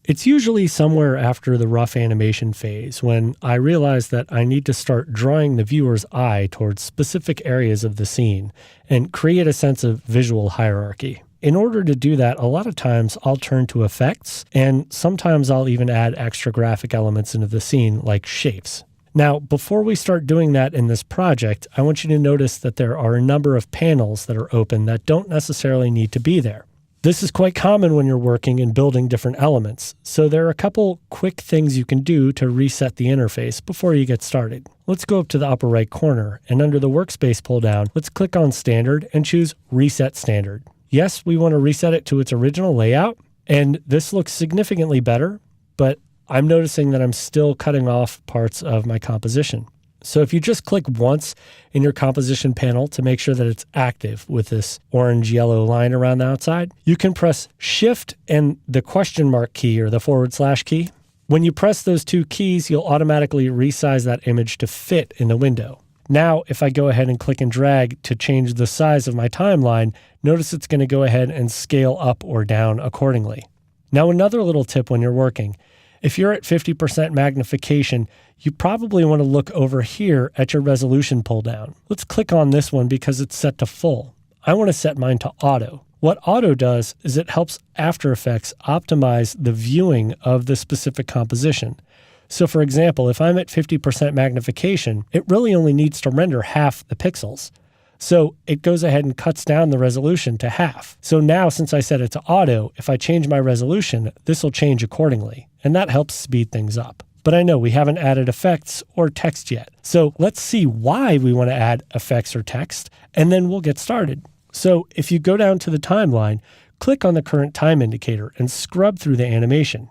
It's usually somewhere after the rough animation phase when I realize that I need to start drawing the viewer's eye towards specific areas of the scene and create a sense of visual hierarchy. In order to do that, a lot of times I'll turn to effects, and sometimes I'll even add extra graphic elements into the scene like shapes. Now, before we start doing that in this project, I want you to notice that there are a number of panels that are open that don't necessarily need to be there. This is quite common when you're working and building different elements, so there are a couple quick things you can do to reset the interface before you get started. Let's go up to the upper right corner, and under the Workspace pull-down, let's click on Standard and choose Reset Standard. Yes, we want to reset it to its original layout, and this looks significantly better, but I'm noticing that I'm still cutting off parts of my composition. So if you just click once in your composition panel to make sure that it's active with this orange-yellow line around the outside, you can press Shift and the question mark key or the / key. When you press those two keys, you'll automatically resize that image to fit in the window. Now, if I go ahead and click and drag to change the size of my timeline, notice it's going to go ahead and scale up or down accordingly. Now, another little tip when you're working. If you're at 50% magnification, you probably want to look over here at your resolution pull down. Let's click on this one because it's set to full. I want to set mine to auto. What auto does is it helps After Effects optimize the viewing of the specific composition. So for example, if I'm at 50% magnification, it really only needs to render half the pixels. So it goes ahead and cuts down the resolution to half. So now, since I set it to auto, if I change my resolution, this will change accordingly. And that helps speed things up. But I know we haven't added effects or text yet. So let's see why we want to add effects or text, and then we'll get started. So if you go down to the timeline, click on the current time indicator and scrub through the animation.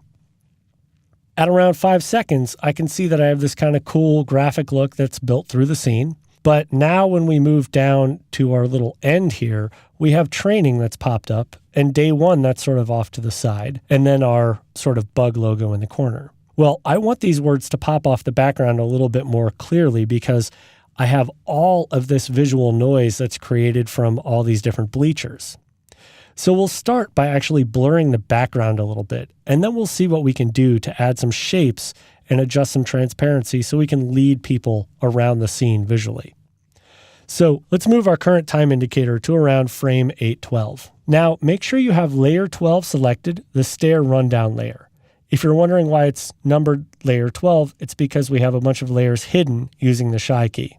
At around 5 seconds, I can see that I have this kind of cool graphic look that's built through the scene. But now when we move down to our little end here, we have training that's popped up and day one that's sort of off to the side, and then our sort of bug logo in the corner. Well, I want these words to pop off the background a little bit more clearly because I have all of this visual noise that's created from all these different bleachers. So we'll start by actually blurring the background a little bit, and then we'll see what we can do to add some shapes and adjust some transparency so we can lead people around the scene visually. So let's move our current time indicator to around frame 812. Now make sure you have layer 12 selected, the stair rundown layer. If you're wondering why it's numbered layer 12, it's because we have a bunch of layers hidden using the Shy key.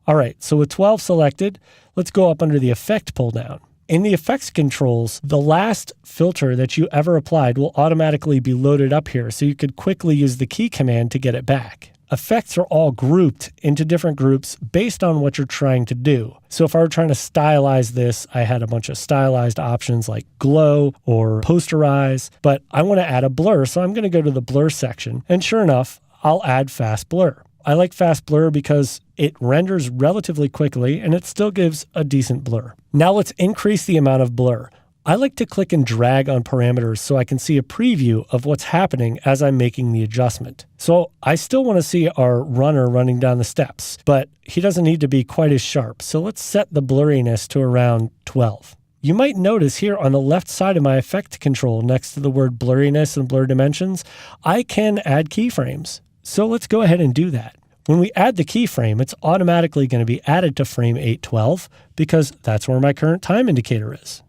All right, so with 12 selected, let's go up under the effect pull down. In the effects controls, the last filter that you ever applied will automatically be loaded up here, so you could quickly use the key command to get it back. Effects are all grouped into different groups based on what you're trying to do. So if I were trying to stylize this, I had a bunch of stylized options like glow or posterize, but I want to add a blur, so I'm going to go to the blur section, and sure enough, I'll add fast blur. I like fast blur because it renders relatively quickly and it still gives a decent blur. Now let's increase the amount of blur. I like to click and drag on parameters so I can see a preview of what's happening as I'm making the adjustment. So I still want to see our runner running down the steps, but he doesn't need to be quite as sharp. So let's set the blurriness to around 12. You might notice here on the left side of my effect control next to the word blurriness and blur dimensions, I can add keyframes. So let's go ahead and do that. When we add the keyframe, it's automatically going to be added to frame 812 because that's where my current time indicator is.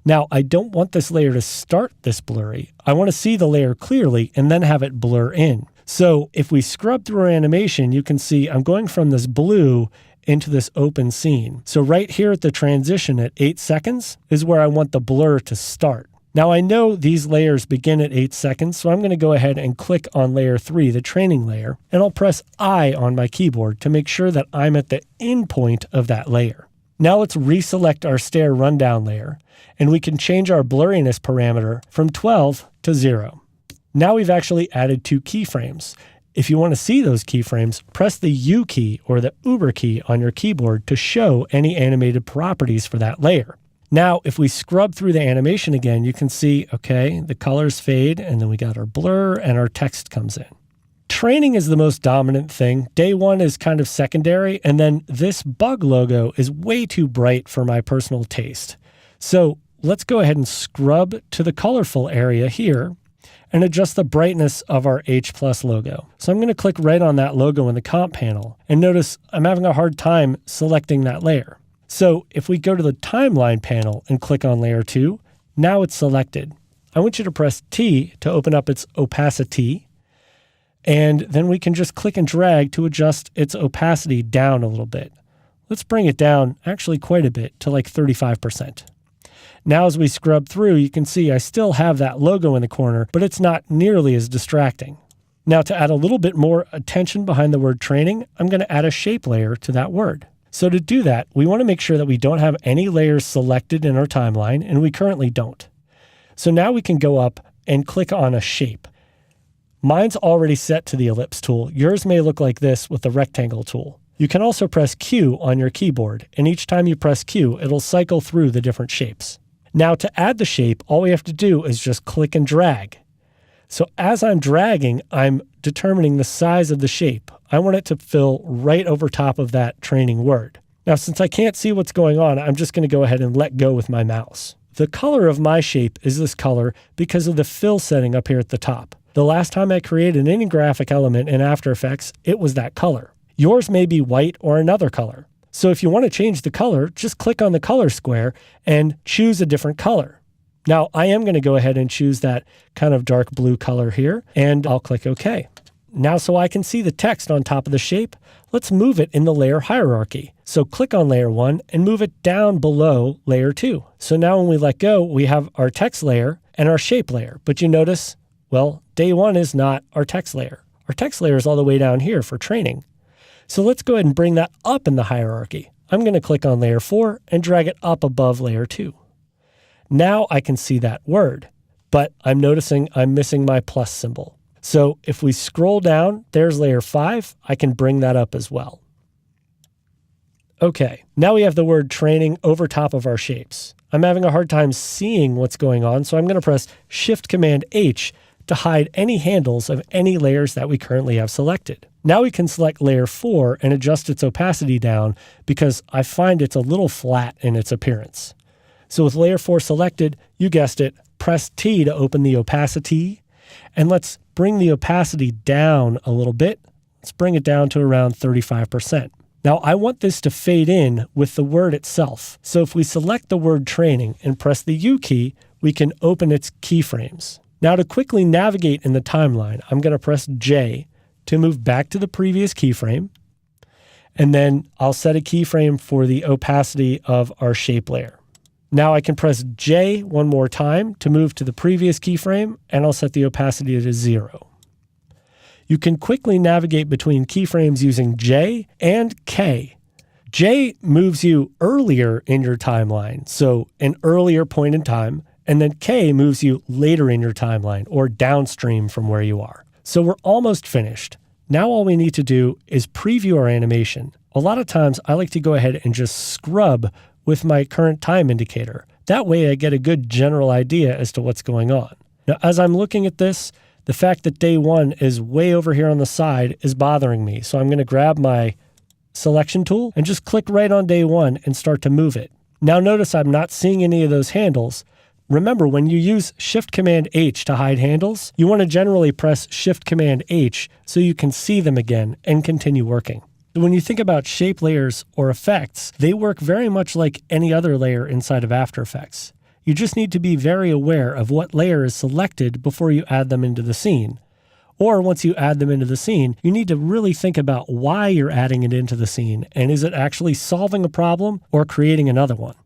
Now, I don't want this layer to start this blurry. I want to see the layer clearly and then have it blur in. So if we scrub through our animation, you can see I'm going from this blue into this open scene. So right here at the transition at 8 seconds is where I want the blur to start. Now I know these layers begin at 8 seconds, so I'm going to go ahead and click on layer 3, the training layer, and I'll press I on my keyboard to make sure that I'm at the end point of that layer. Now let's reselect our stair rundown layer, and we can change our blurriness parameter from 12 to 0. Now we've actually added 2 keyframes. If you want to see those keyframes, press the U key or the Uber key on your keyboard to show any animated properties for that layer. Now, if we scrub through the animation again, you can see, okay, the colors fade, and then we got our blur and our text comes in. Training is the most dominant thing. Day one is kind of secondary, and then this bug logo is way too bright for my personal taste. So let's go ahead and scrub to the colorful area here, and adjust the brightness of our H+ logo. So I'm going to click right on that logo in the comp panel, and notice I'm having a hard time selecting that layer. So if we go to the timeline panel and click on layer 2, now it's selected. I want you to press T to open up its opacity, and then we can just click and drag to adjust its opacity down a little bit. Let's bring it down actually quite a bit to like 35%. Now as we scrub through, you can see I still have that logo in the corner, but it's not nearly as distracting. Now to add a little bit more attention behind the word training, I'm going to add a shape layer to that word. So to do that, we want to make sure that we don't have any layers selected in our timeline, and we currently don't. So now we can go up and click on a shape. Mine's already set to the ellipse tool. Yours may look like this with the rectangle tool. You can also press Q on your keyboard, and each time you press Q, it'll cycle through the different shapes. Now to add the shape, all we have to do is just click and drag. So as I'm dragging, I'm determining the size of the shape. I want it to fill right over top of that training word. Now, since I can't see what's going on, I'm just going to go ahead and let go with my mouse. The color of my shape is this color because of the fill setting up here at the top. The last time I created any graphic element in After Effects, it was that color. Yours may be white or another color. So if you want to change the color, just click on the color square and choose a different color. Now, I am going to go ahead and choose that kind of dark blue color here, and I'll click OK. Now, so I can see the text on top of the shape, let's move it in the layer hierarchy. So click on layer 1 and move it down below layer 2. So now when we let go, we have our text layer and our shape layer. But you notice, well, day 1 is not our text layer. Our text layer is all the way down here for training. So let's go ahead and bring that up in the hierarchy. I'm going to click on layer 4 and drag it up above layer 2. Now I can see that word, but I'm noticing I'm missing my plus symbol. So if we scroll down, there's layer 5. I can bring that up as well. Okay, now we have the word training over top of our shapes. I'm having a hard time seeing what's going on, so I'm going to press Shift-Command-H to hide any handles of any layers that we currently have selected. Now we can select layer 4 and adjust its opacity down because I find it's a little flat in its appearance. So with layer 4 selected, you guessed it, press T to open the opacity, and let's bring the opacity down a little bit. Let's bring it down to around 35%. Now I want this to fade in with the word itself. So if we select the word training and press the U key, we can open its keyframes. Now to quickly navigate in the timeline, I'm going to press J to move back to the previous keyframe. And then I'll set a keyframe for the opacity of our shape layer. Now I can press J one more time to move to the previous keyframe, and I'll set the opacity to 0. You can quickly navigate between keyframes using J and K. J moves you earlier in your timeline, so an earlier point in time, and then K moves you later in your timeline or downstream from where you are. So we're almost finished. Now all we need to do is preview our animation. A lot of times I like to go ahead and just scrub with my current time indicator. That way I get a good general idea as to what's going on. Now, as I'm looking at this, the fact that day 1 is way over here on the side is bothering me. So I'm going to grab my selection tool and just click right on day 1 and start to move it. Now notice I'm not seeing any of those handles. Remember, when you use Shift-Command-H to hide handles, you want to generally press Shift-Command-H so you can see them again and continue working. When you think about shape layers or effects, they work very much like any other layer inside of After Effects. You just need to be very aware of what layer is selected before you add them into the scene. Or once you add them into the scene, you need to really think about why you're adding it into the scene, and is it actually solving a problem or creating another one?